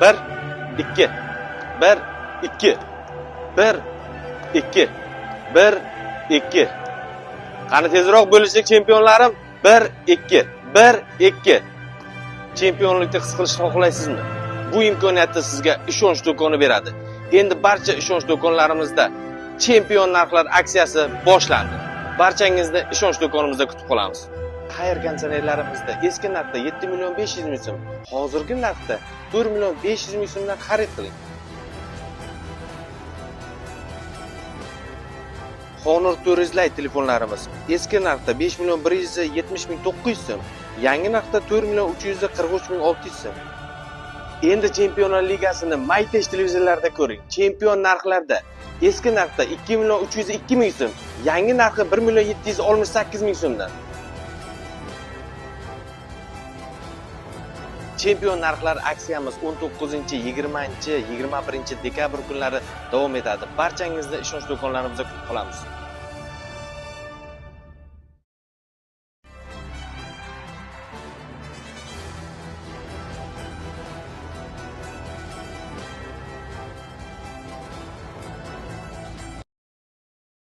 1 2 1 2 1 2 1 2. Qani tezroq bo'lishlik chempionlarim. 1 2 1 2. Chempionlikni his qilishni xohlaysizmi? Bu imkoniyatni sizga ishonch do'koni beradi. Endi barcha ishonch do'konlarimizda chempion narxlar aksiyasi boshlandi. Barchangizni ishonch do'konimizda kutib qolamiz. Xayr konditsionerlarimizda eski narxda 7 million 500 ming so'm, hozirgi narxda 4 million 500 ming so'mdan xarid qiling. Honor 400 Lite telefonlarimiz eski narxda 5 million 170 ming 900 so'm, yangi narxda 4 million 343 ming 600 so'm. Endi Chempionlar Ligasini Maytesh televizorlarida ko'ring. Chempion narxlarda eski narxda 2 million 302 ming so'm, yangi narxi 1 million 768 ming so'mdan. Chempion narxlar aksiyamiz 19-20-21 dekabr kunlari davom etadi. Barchangizni ishonch do'konlarimizda kutib qolamiz.